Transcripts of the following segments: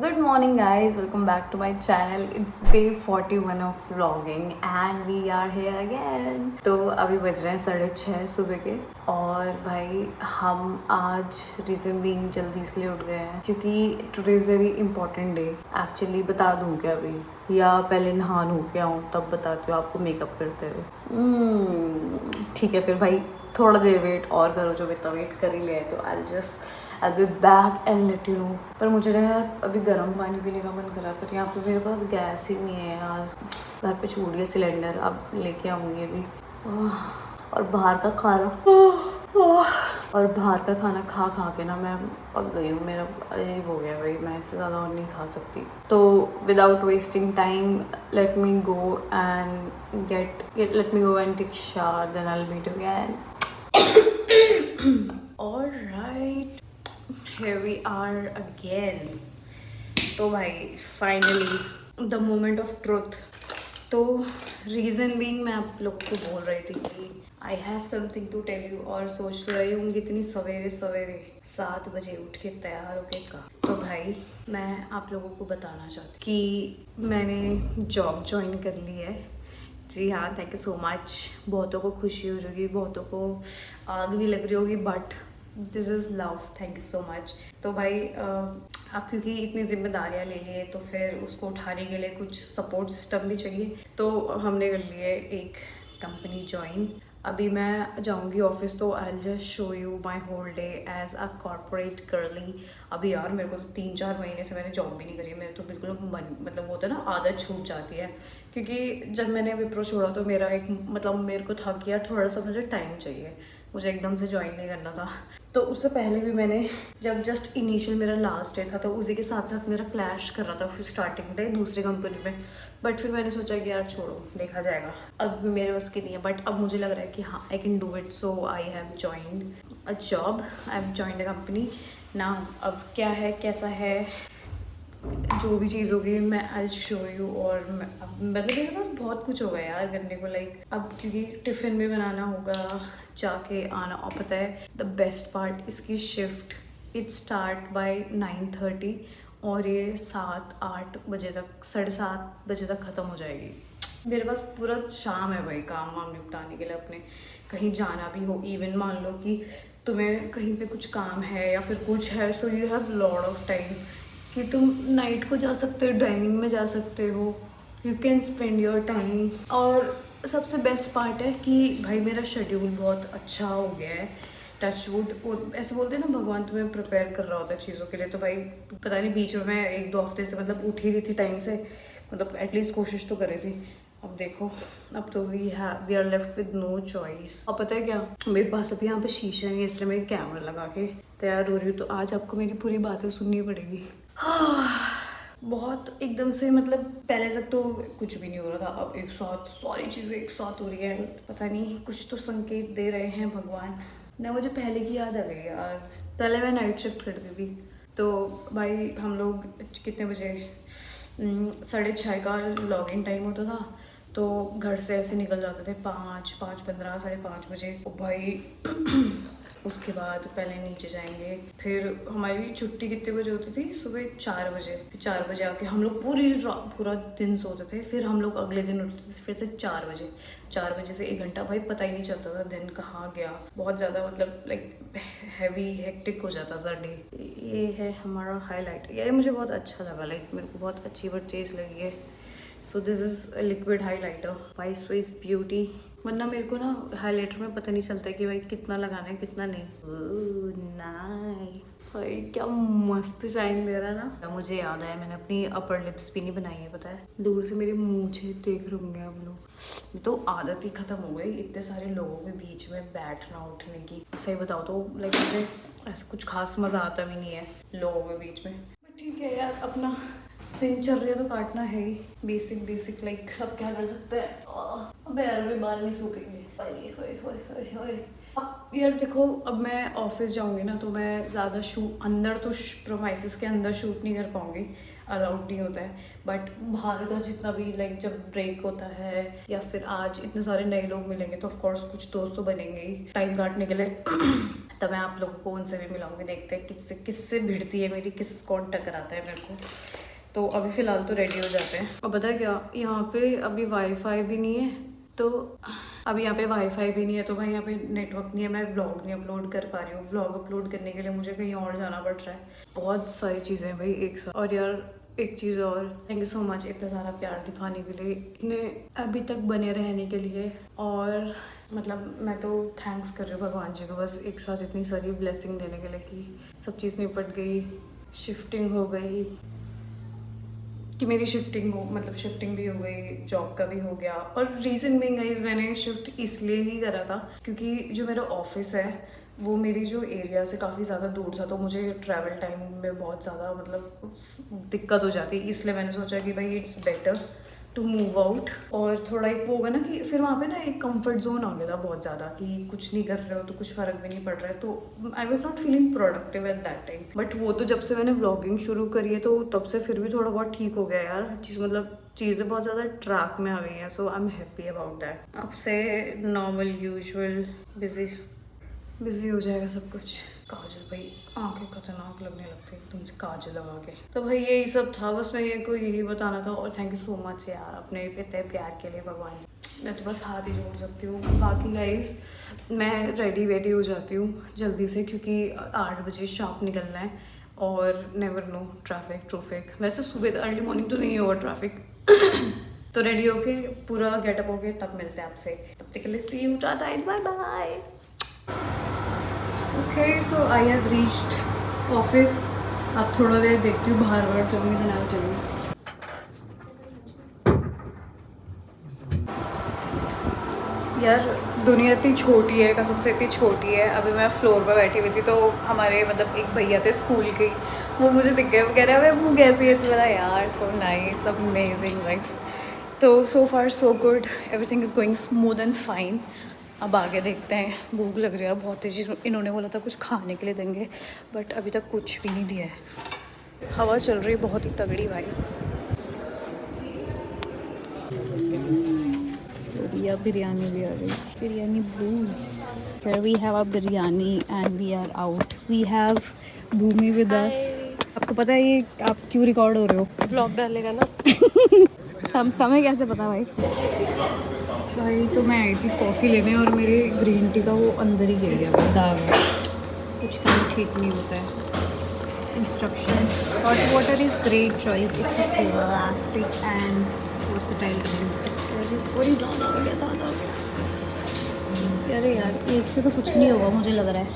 Good morning, guys. Welcome back to my channel. It's day 41 of vlogging and we are here again. तो अभी बज रहे हैं 6:30 सुबह के और भाई हम आज रीज़न बीइंग जल्दी इसलिए उठ गए हैं क्योंकि today is very important day. Actually बता दूँ क्या अभी या पहले नहा नू के आऊँ तब बताती हूँ आपको मेकअप करते हुए। ठीक है फिर भाई थोड़ा देर वेट और करो, जो इतना वेट कर ही लिया है तो I be back and let you know. पर मुझे ना यार अभी गर्म पानी पीने का मन करा, पर यहाँ पे मेरे पास गैस ही नहीं है यार। घर पे छूट गया सिलेंडर, अब लेके आऊँगी अभी। और बाहर का खाना खा खा के ना मैं पक गई हूँ। मेरा अजीब हो गया भाई, मैं इससे ज़्यादा और नहीं खा सकती। तो without wasting time let me go and take shower, then I will meet you again. Alright, here we are again. तो भाई finally the moment of truth. तो रीज़न बीइंग मैं आप लोग को बोल रही थी कि I have something to tell you, और सोच रही हूँ इतनी सवेरे 7 बजे उठ के तैयार होके का। तो भाई मैं आप लोगों को बताना चाहती कि मैंने जॉब ज्वाइन कर ली है। जी हाँ, थैंक यू सो मच। बहुतों को खुशी हो रही होगी, बहुतों को आग भी लग रही होगी, but this is love. Thank you so much. तो भाई अब क्योंकि इतनी जिम्मेदारियाँ ले लिए तो फिर उसको उठाने के लिए कुछ सपोर्ट सिस्टम भी चाहिए, तो हमने कर लिए एक कंपनी ज्वाइन। अभी मैं जाऊंगी ऑफिस, तो I will just show you my whole day as a corporate girlie. अभी यार मेरे को तो 3-4 महीने से मैंने जॉब भी नहीं करी है। मेरे तो बिल्कुल मतलब होता है ना, आदत छूट जाती है। क्योंकि जब मैंने विप्रो छोड़ा तो मेरा एक मेरे को था कि यार थोड़ा सा मुझे टाइम चाहिए, मुझे एकदम से ज्वाइन नहीं करना था। तो उससे पहले भी मैंने जब जस्ट इनिशियल मेरा लास्ट डे था तो उसी के साथ साथ मेरा क्लैश कर रहा था फिर स्टार्टिंग डे दूसरी कंपनी में। बट फिर मैंने सोचा कि यार छोड़ो, देखा जाएगा, अब मेरे बस की नहीं है। बट अब मुझे लग रहा है कि हाँ, I can do it. So I have joined a job, I have joined a company ना। अब क्या है, कैसा है, जो भी चीज़ होगी मैं आई शो यू। और अब मतलब मेरे पास बहुत कुछ होगा यार करने को, लाइक अब क्योंकि टिफ़िन भी बनाना होगा, जाके आना। और पता है द बेस्ट पार्ट, इसकी शिफ्ट इट स्टार्ट बाय 9:30 और ये 7-8 बजे तक, 7:30 बजे तक ख़त्म हो जाएगी। मेरे पास पूरा शाम है भाई काम वाम निपटाने के लिए अपने। कहीं जाना भी हो, इवन मान लो कि तुम्हें कहीं पे कुछ काम है या फिर कुछ है, so you have lot of time कि तुम नाइट को जा सकते हो, डाइनिंग में जा सकते हो, you can spend your time. और सबसे बेस्ट पार्ट है कि भाई मेरा शेड्यूल बहुत अच्छा हो गया है, टचवुड। ऐसे बोलते हैं ना, भगवान तुम्हें प्रिपेयर कर रहा होता है चीज़ों के लिए। तो भाई पता नहीं, बीच में मैं 1-2 हफ्ते से मतलब उठ ही रही थी टाइम से, मतलब एटलीस्ट कोशिश तो कर रही थी। अब देखो, अब तो we are left with no choice. अब पता है क्या, मेरे पास अभी यहाँ पे शीशा नहीं है, इसलिए मैं कैमरा लगा के तैयार हो रही हूँ। तो आज आपको मेरी पूरी बातें सुननी पड़ेगी। बहुत एकदम से, मतलब पहले तक तो कुछ भी नहीं हो रहा था, अब एक साथ सारी चीज़ें एक साथ हो रही है। पता नहीं, कुछ तो संकेत दे रहे हैं भगवान ना। मुझे पहले की याद आ गई यार, पहले मैं नाइट शिफ्ट करती थी। तो भाई हम लोग कितने बजे, 6:30 का लॉग इन टाइम होता था। तो घर से ऐसे निकल जाते थे 5:15, 5:30 बजे। और भाई उसके बाद पहले नीचे जाएंगे, फिर हमारी छुट्टी कितने बजे होती थी, सुबह 4 बजे। फिर 4 बजे आके हम लोग पूरा दिन सोते थे। फिर हम लोग अगले दिन उठते थे फिर से 4 बजे। 4 बजे से 1 घंटा, भाई पता ही नहीं चलता था दिन कहाँ गया। बहुत ज़्यादा मतलब लाइक हैवी हेक्टिक हो जाता था डे। ये है हमारा हाईलाइट, ये मुझे बहुत अच्छा लगा, लाइक मेरे को बहुत अच्छी परचेज लगी है। So this is liquid highlighter bye Swiss beauty. वरना मेरे को ना हाईलाइटर में पता नहीं चलता कि भाई कितना लगाना है कितना नहीं। नाइस भाई, क्या मस्त शाइन दे रहा है ना। मुझे याद आया, मैंने अपनी अपर लिप्स भी नहीं बनाई है, पता है। दूर से मेरे मूंछें देख रहे होंगे आप लोग। तो आदत ही ख़त्म हो गई इतने सारे लोगों के बीच में बैठना उठने की। सही बताओ तो लाइक मुझे ऐसा कुछ खास मज़ा आता भी नहीं है लोगों के बीच में। ठीक है यार, अपना दिनचर्या तो काटना है ही, बेसिक लाइक सब क्या कर सकते हैं। अब यार भी बाल नहीं सूखेंगे। अब यार देखो, अब मैं ऑफिस जाऊंगी ना तो मैं ज़्यादा अंदर तो प्रोमाइसिस के अंदर शूट नहीं कर पाऊंगी, अलाउड नहीं होता है। बट बाहर का जितना भी लाइक जब ब्रेक होता है या फिर आज इतने सारे नए लोग मिलेंगे तो ऑफकोर्स कुछ दोस्त तो बनेंगे ही टाइम काटने के लिए। तब मैं आप लोगों को उनसे भी मिलाऊंगी, देखते हैं किससे किससे भिड़ती है मेरी, किस कौन टकराता है मेरे को। तो अभी फ़िलहाल तो रेडी हो जाते हैं। और पता है क्या, यहाँ पे अभी वाईफाई भी नहीं है, तो अभी यहाँ पे वाईफाई भी नहीं है, तो भाई यहाँ पे नेटवर्क नहीं है, मैं व्लॉग नहीं अपलोड कर पा रही हूँ। व्लॉग अपलोड करने के लिए मुझे कहीं और जाना पड़ रहा है। बहुत सारी चीज़ें हैं भाई एक साथ। और यार एक चीज़ और, थैंक यू सो मच इतना सारा प्यार दिखाने के लिए, इतने अभी तक बने रहने के लिए। और मतलब मैं तो थैंक्स कर रही हूँ भगवान जी को, बस एक साथ इतनी सारी ब्लेसिंग देने के लिए कि सब चीज़ निपट गई, शिफ्टिंग हो गई, कि मेरी शिफ्टिंग हो, मतलब शिफ्टिंग भी हो गई, जॉब का भी हो गया। और रीज़न भी गाइस, मैंने शिफ्ट इसलिए ही करा था क्योंकि जो मेरा ऑफिस है वो मेरी जो एरिया से काफ़ी ज़्यादा दूर था, तो मुझे ट्रैवल टाइम में बहुत ज़्यादा मतलब दिक्कत हो जाती, इसलिए मैंने सोचा कि भाई it's better to move out. और थोड़ा एक वो होगा ना कि फिर वहाँ पे ना एक कंफर्ट जोन आ गया था बहुत ज़्यादा, कि कुछ नहीं कर रहे हो तो कुछ फ़र्क भी नहीं पड़ रहा है, तो I was not feeling productive at that time. But वो तो जब से मैंने व्लॉगिंग शुरू करी है तो तब से फिर भी थोड़ा बहुत ठीक हो गया यार, हर चीज़ मतलब चीज़ें बहुत ज़्यादा ट्रैक में आ गई हैं। So I am happy about that. अब से नॉर्मल यूजुअल बिजी हो जाएगा सब कुछ। काजल भाई आंखें खतरनाक लगने लगती है एकदम से काजल लगा के। तो भाई यही सब था, बस मैं ये को यही बताना था। और थैंक यू सो मच यार अपने इतने प्यार के लिए भगवान जी। मैं तो बस हाथ ही जोड़ सकती हूँ। बाकी गाइस मैं रेडी हो जाती हूँ जल्दी से, क्योंकि 8 बजे शार्प निकलना है। और नेवर नो ट्रैफिक। वैसे सुबह अर्ली मॉर्निंग तो नहीं होगा ट्रैफिक तो रेडी होके पूरा गेटअप होके तब मिलते हैं आपसे। तब तक के लिए see you, tata and bye bye. Okay so I have reached office. अब थोड़ा देर देखती हूँ बाहर जाऊँगी, then I will tell you. यार दुनिया इतनी छोटी है, कसम से इतनी छोटी है। अभी मैं फ्लोर पर बैठी हुई थी तो हमारे मतलब एक भैया थे स्कूल के, वो मुझे दिख गए, वो कह रहे हैं वो कैसी है, तो मेरा यार सो नाइस, अमेजिंग लाइक। तो so far so good, everything is going smooth and fine. अब आगे देखते हैं, भूख लग रही है बहुत तेज़ी। इन्होंने बोला था कुछ खाने के लिए देंगे, बट अभी तक कुछ भी नहीं दिया है। हवा चल रही है बहुत ही तगड़ी भाई। या बिरयानी भी आ रही, biryani बूज। Here we have a biryani and we are out. We have Bhumi with us. आपको पता है ये आप क्यों रिकॉर्ड हो रहे हो? व्लॉग डालेगा ना तुम्हें कैसे पता भाई? भाई तो मैं आई थी कॉफ़ी लेने और मेरे ग्रीन टी का वो अंदर ही गिर गया, दाग है। कुछ कहीं ठीक नहीं होता है। Instructions. Hot water is great choice, it's a classic and versatile drink. अरे यार एक से तो कुछ नहीं होगा मुझे लग रहा है,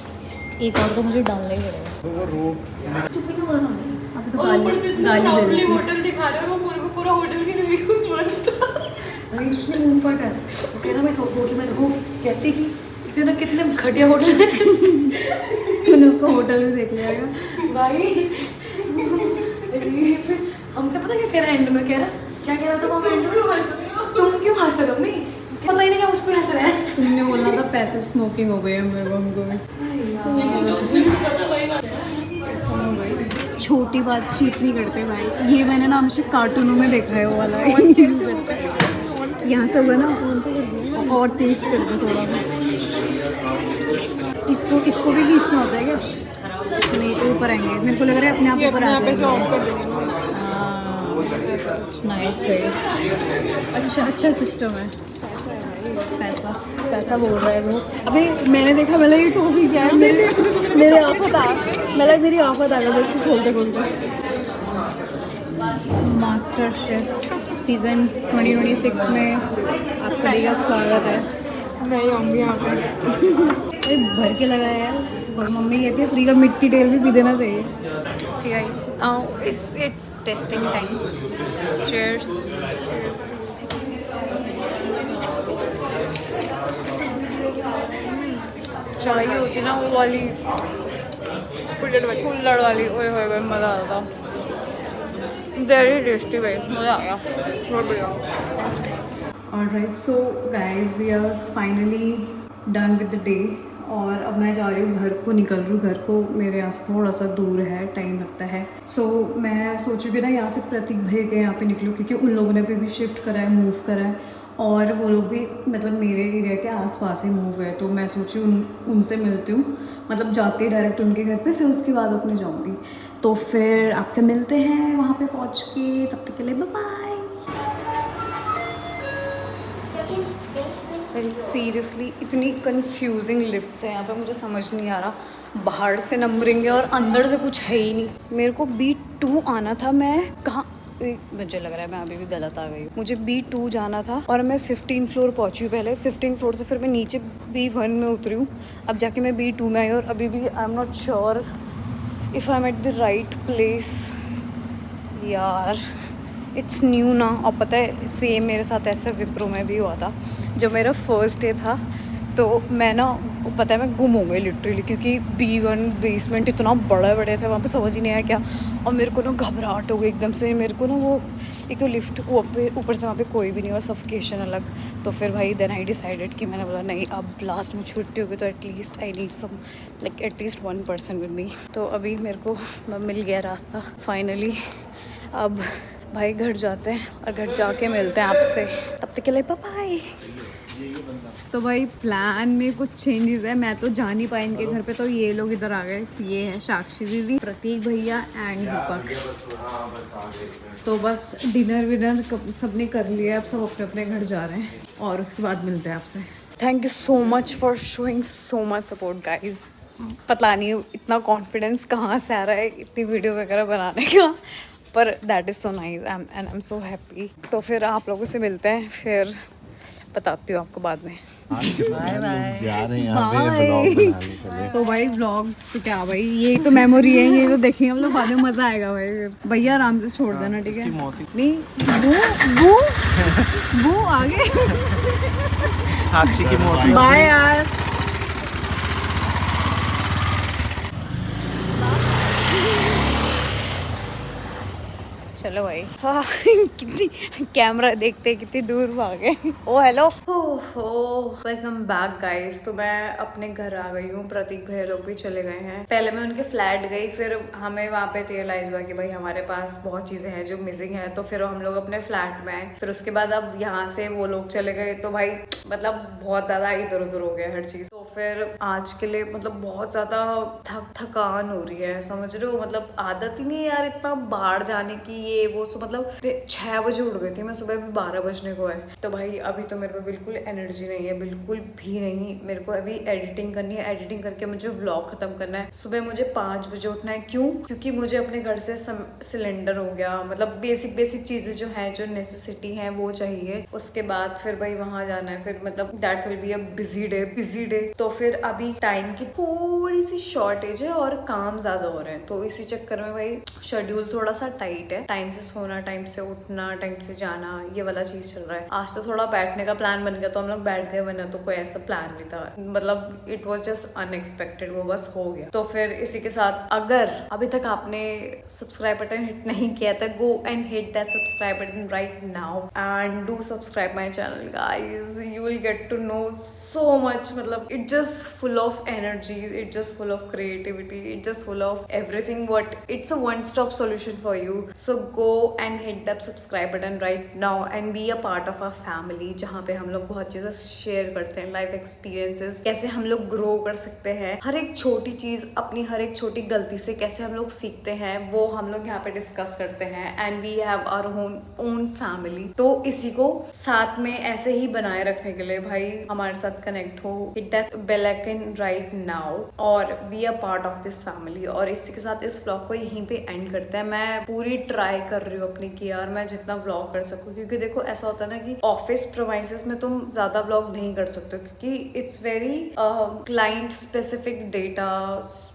एक और तो मुझे डालना ही पड़ेगा। चुप ही क्यों बोला तुमने? अब तो गाली दे देती। होटल दिखा रहे हो, वो पूरा होटल की रिव्यू फट है। कह रहा मैं होटल में रहूँ, कहती कि इतना कितने घटिया होटल है तूने उसको होटल में देख लिया भाई। हमसे पता क्या कह रहा है एंड में, कह रहा क्या कह रहा था वो एंड में, तुम क्यों हंस रहे हो? नहीं पता ही नहीं क्या उस पर हंस रहे हैं। तुमने बोला था पैसिव स्मोकिंग हो गई है मेरे को, हमको छोटी बातचीत नहीं करते भाई। ये मैंने ना हमेशा कार्टूनों में देखा है वो वाला। यहाँ से होगा ना और तेज कर दो थोड़ा। इसको भी खींचना होता है क्या? अच्छा नहीं तो ऊपर आएंगे, मेरे को लग रहा है अपने आप ऊपर आ जाएंगे। नाइस भाई, अच्छा सिस्टम है। पैसा बोल रहा है वो। अभी मैंने देखा, मतलब ये टॉफी क्या है, मेरे आफत आ, मतलब मेरी आफत आ गई इसको खोलते। मास्टर शेफ सीज़न 2026 में आप सभी का स्वागत है। मैं आऊँगी यहाँ पर भर के लगाया यार। और मम्मी कहती है फ्री का मिट्टी तेल भी पी देना चाहिए। Guys now it's testing time. Cheers. चाय होती ना वो वाली कुल्हड़ वाली, ओए होए भाई मज़ा आ था। वेरी टेस्टी भाई, मज़ा आ गया, बहुत बढ़िया। Alright so guys we are finally done with the day. और अब मैं जा रही हूँ घर को, निकल रही हूँ घर को। मेरे यहाँ से थोड़ा सा दूर है, टाइम लगता है। सो मैं सोचूँगी ना यहाँ से प्रतीक भाई के यहाँ पे निकलूँ, क्योंकि उन लोगों ने भी शिफ्ट करा है, मूव करा है। और वो लोग भी मतलब मेरे एरिया के आसपास ही मूव है, तो मैं सोची उनसे मिलती हूँ, मतलब जाती डायरेक्ट उनके घर पे, फिर उसके बाद अपने जाऊँगी। तो फिर आपसे मिलते हैं वहाँ पे पहुँच के, तब तक के लिए बाय बाय। सीरियसली इतनी कंफ्यूजिंग लिफ्ट्स हैं यहाँ पे, मुझे समझ नहीं आ रहा, बाहर से नंबरिंग है और अंदर से कुछ है ही नहीं। मेरे को B2 आना था, मैं कहाँ, मुझे लग रहा है मैं अभी भी गलत आ गई हूँ। मुझे B2 जाना था और मैं 15 फ्लोर पहुँची हूँ पहले, 15 फ्लोर से फिर मैं नीचे B1 में उतरी हूँ, अब जाके मैं B2 में आई और अभी भी I am not sure if I am at the right place. यार इट्स न्यू ना, और पता है सेम मेरे साथ ऐसा विप्रो में भी हुआ था। जब मेरा फर्स्ट डे था तो मैं ना, पता है मैं गुम हो गई लिटरली, क्योंकि B1 बेसमेंट इतना बड़ा थे वहाँ पे, समझ ही नहीं आया क्या, और मेरे को ना घबराहट हो गई एकदम से। मेरे को ना वो एक तो लिफ्ट ऊपर से वहाँ पे कोई भी नहीं और सफोकेशन अलग। तो फिर भाई देन आई डिसाइडेड कि मैंने बोला नहीं, अब लास्ट में छुट्टी होगी तो at least I need some like at least 1 person with me. तो अभी मेरे को मिल गया रास्ता फाइनली। अब भाई घर जाते हैं और घर जाके मिलते हैं आपसे, तब तक के लिए बाय बाय। तो भाई प्लान में कुछ चेंजेस है, मैं तो जा नहीं पाई इनके घर पे, तो ये लोग इधर आ गए। ये है साक्षी दीदी, प्रतीक भैया एंड दीपक। तो बस डिनर विनर सबने कर लिया, अब सब अपने अपने घर जा रहे हैं और उसके बाद मिलते हैं आपसे। Thank you so much for showing so much support guys. पता नहीं इतना कॉन्फिडेंस कहाँ से आ रहा है इतनी वीडियो वगैरह बनाने का, पर that is so nice and I am so happy. तो फिर आप लोगों से मिलते हैं, फिर बताती हूँ आपको बाद में। Bye bye. जा रहे हैं यहाँ पे व्लॉग बनाने के लिए। तो भाई व्लॉग तो क्या भाई, ये तो मेमोरी है, ये तो देखेंगे हम लोग बाद में, मज़ा आएगा भाई। भैया आराम से छोड़ देना, ठीक है? नहीं वो आगे साक्षी की मौसी। बाय यार। चलो भाई, हाँ कितनी कैमरा देखते कितनी दूर भागे। ओ हेलो, वेलकम बैक गाइस। तो मैं अपने घर आ गई हूँ, प्रतीक भैया लोग भी चले गए हैं। पहले मैं उनके फ्लैट गई, फिर हमें वहाँ पे रियलाइज हुआ कि भाई हमारे पास बहुत चीजें हैं जो मिसिंग है, तो फिर हम लोग अपने फ्लैट में आए। फिर उसके बाद अब यहाँ से वो लोग चले गए, तो भाई मतलब बहुत ज्यादा इधर उधर हो गया हर चीज। तो फिर आज के लिए मतलब बहुत ज्यादा थकान हो रही है, समझ रहे हो? मतलब आदत ही नहीं यार इतना बाहर जाने की, ये वो सो मतलब 6 बजे उठ गई थी मैं, सुबह भी 12 बजने को है। तो भाई अभी तो मेरे पे बिल्कुल एनर्जी नहीं है, बिल्कुल भी नहीं। मेरे को अभी एडिटिंग करनी है, एडिटिंग करके मुझे व्लॉग खत्म करना है। सुबह मुझे 5 बजे उठना है। क्यों? क्योंकि मुझे अपने घर से सिलेंडर हो गया, मतलब बेसिक चीजें जो है, जो नेसेसिटी है वो चाहिए। उसके बाद फिर भाई वहां जाना है, फिर मतलब that will be a busy day. तो फिर अभी टाइम की थोड़ी सी शॉर्टेज है और काम ज्यादा हो रहे हैं, तो इसी चक्कर में भाई शेड्यूल थोड़ा सा टाइट है। टाइम से सोना, टाइम से उठना, टाइम से जाना, ये वाला चीज चल रहा है। आज तो थोड़ा बैठने का प्लान बन गया, तो हम लोग बैठ गए, वरना तो कोई ऐसा प्लान नहीं था, मतलब इट वाज जस्ट अनएक्सपेक्टेड, वो बस हो गया। तो फिर इसी के साथ, अगर अभी तक आपने सब्सक्राइब बटन हिट नहीं किया था, go and hit that subscribe button right now and do subscribe my channel guys. You will get to know so much, मतलब it just full of energy, it just full of creativity, it just full of everything, but it's a one stop solution for you. So go and hit that subscribe button right now and be a part of our family, जहाँ पे हम लोग बहुत चीजें share करते हैं, life experiences, कैसे हम लोग ग्रो कर सकते हैं, हर एक छोटी चीज, अपनी हर एक छोटी गलती से कैसे हम लोग सीखते हैं, वो हम लोग यहाँ पे डिस्कस करते हैं। And we have our own family. तो इसी को साथ में ऐसे ही बनाए रखने के लिए भाई हमारे साथ कनेक्ट हो, hit that bell icon right now और be a part of this family. और इसी के साथ इस व्लॉग को यहीं पे एंड करते हैं। मैं पूरी ट्राई कर रही हूँ अपनी कि यार मैं जितना व्लॉग कर सकूँ, क्योंकि देखो ऐसा होता है ना कि ऑफिस प्रोमाइसेस में तुम ज्यादा व्लॉग नहीं कर सकते, क्योंकि it's very client specific data,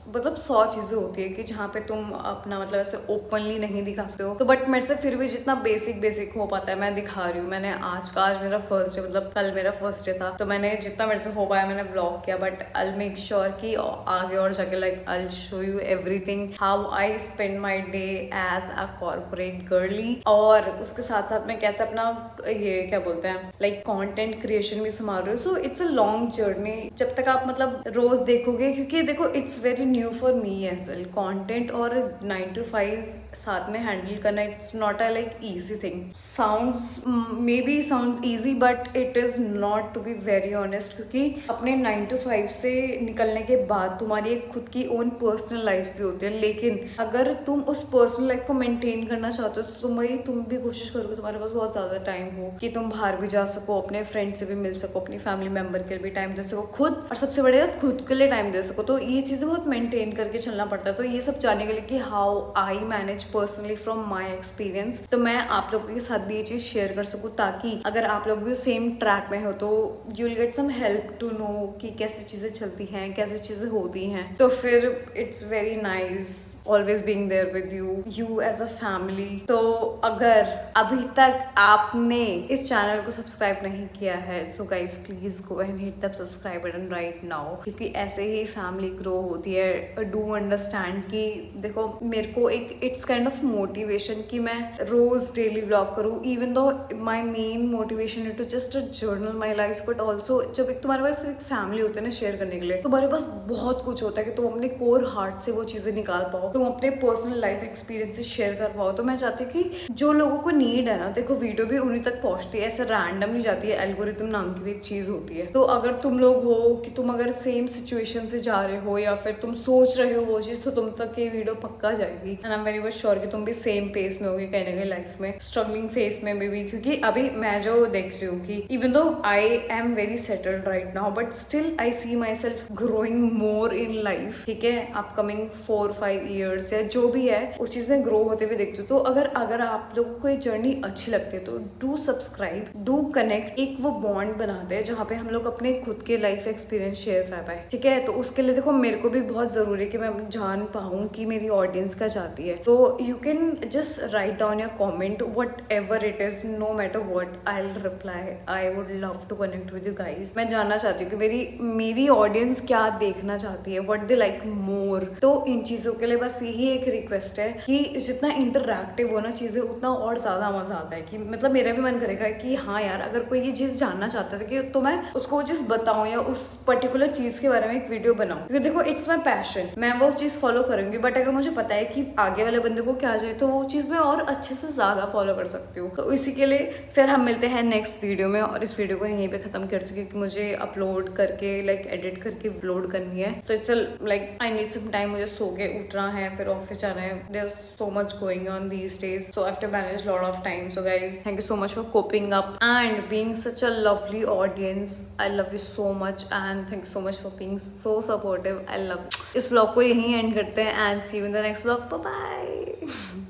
मतलब 100 चीजें होती है कि जहाँ पे तुम अपना मतलब ऐसे ओपनली नहीं दिखा सकते हो। तो बट मेरे से फिर भी जितना बेसिक हो पाता है मैं दिखा रही हूँ। मैंने आज मेरा फर्स्ट डे, मतलब कल मेरा फर्स्ट डे था, तो मैंने जितना मेरे से हो पाया मैंने व्लॉग किया। But I will make sure कि आगे और जाके like I will show you everything, how I spend my day as a corporate girlie, और उसके साथ साथ मैं कैसे अपना ये क्या बोलते हैं लाइक कंटेंट क्रिएशन भी संभाल रही हूँ। So it's a long journey, जब तक आप मतलब रोज देखोगे, क्योंकि देखो it's very new for me as well content, और 9 to 5 साथ में हैंडल करना it's not a like easy thing. Sounds easy but it is not, to be very honest. क्योंकि अपने 9 to 5 से निकलने के बाद तुम्हारी एक खुद की ओन पर्सनल लाइफ भी होती है. लेकिन अगर तुम उस पर्सनल लाइफ को मेंटेन करना चाहते हो तो तुम भी कोशिश करोगे तुम्हारे पास बहुत ज्यादा टाइम हो कि तुम बाहर भी जा सको, अपने फ्रेंड से भी मिल सको, अपनी फैमिली मेंबर के लिए भी टाइम दे सको, खुद और सबसे बड़ी बात खुद के लिए टाइम दे सको. तो ये चीजें बहुत मेंटेन करके चलना पड़ता है. तो ये सब जानने के लिए कि how I manage personally from my experience, तो मैं आप लोगों के साथ भी ये चीज शेयर कर सकूं ताकि अगर आप लोग भी सेम ट्रैक में हो तो you will get some help to know कि कैसे चीजें चलती हैं, कैसे चीजें होती हैं. तो फिर it's very nice always being there with you as a family. तो अगर अभी तक आपने इस चैनल को सब्सक्राइब नहीं किया है so guys please go and hit the subscribe button right now, क्योंकि ऐसे ही फैमिली ग्रो होती है. डू अंडरस्टैंड कि देखो मेरे को एक इट्स काइंड ऑफ मोटिवेशन कि मैं रोज डेली व्लॉग करूँ, even though my main motivation is to just journal my life. But also जब एक तुम्हारे पास एक फैमिली होती है ना शेयर करने के लिए, तुम्हारे पास बहुत कुछ होता है कि तुम अपने कोर हार्ट से वो चीजें निकाल पाओ, तुम अपने पर्सनल लाइफ एक्सपीरियंसेस शेयर कर पाओ. तो मैं चाहती हूँ कि जो लोगों को नीड है ना, देखो वीडियो भी उन्हीं तक पहुंचती है, ऐसे रैंडम नहीं जाती है. एल्गोरिथम नाम की भी एक चीज होती है. तो अगर तुम लोग हो कि तुम अगर सेम सिचुएशन से जा रहे हो या फिर तुम सोच रहे हो वो चीज, तो तुम तक ये वीडियो पक्का जाएगी. And I am very much sure कि तुम भी सेम पेस में होगी कहीं ना कहीं लाइफ में, स्ट्रगलिंग फेस में भी. क्योंकि अभी मैं जो देख रही हूँ कि even though I am very settled right now but still I see myself growing more in life. ठीक है, अपकमिंग 4-5 years या जो भी है उस चीज में ग्रो होते हुए देखती हूँ. तो अगर आप लोगों को ये जर्नी अच्छी लगती है तो डू सब्सक्राइब, डू कनेक्ट, एक वो बॉन्ड बनाते हैं जहाँ पे हम लोग अपने खुद के लाइफ एक्सपीरियंस शेयर कर पाए. ठीक है, तो उसके लिए देखो मेरे को भी बहुत जरूरी है कि मैं जान पाऊँ कि मेरी ऑडियंस क्या चाहती है. तो you can just write down your comment whatever it is, no matter what, I will reply. I would love to connect with you guys. मैं जानना चाहती हूँ कि मेरी ऑडियंस क्या देखना चाहती है, वट दे लाइक मोर. तो इन चीजों के लिए बस यही एक रिक्वेस्ट है कि जितना इंटरैक्टिव हो ना चीजें उतना और ज्यादा मजा आता है. कि मतलब मेरा भी मन करेगा कि हाँ यार अगर कोई ये चीज जानना चाहता था कि तो मैं उसको वो चीज बताऊं या उस पर्टिकुलर चीज के बारे में एक वीडियो बनाऊं. क्योंकि देखो इट्स माई पैशन, मैं वो चीज फॉलो करूंगी. बट अगर मुझे पता है कि आगे वाले बंदे को क्या चाहिए तो वो चीज मैं और अच्छे से ज्यादा फॉलो कर सकती हूँ. तो इसी के लिए फिर हम मिलते हैं नेक्स्ट वीडियो में. और इस वीडियो को यहीं पे खत्म कर चुकी क्योंकि मुझे अपलोड करके लाइक एडिट करके अपलोड करनी है. So it's like I need some time. मुझे सो के उठना है, फिर ऑफिस जाना है. There is so much going on these days, so I have to manage lot of time. So guys thank you so much for coping up and being such a lovely audience. I love you so much and thank you so much for being so supportive. I love you. इस vlog को यहीं end करते हैं and see you in the next vlog. Bye bye.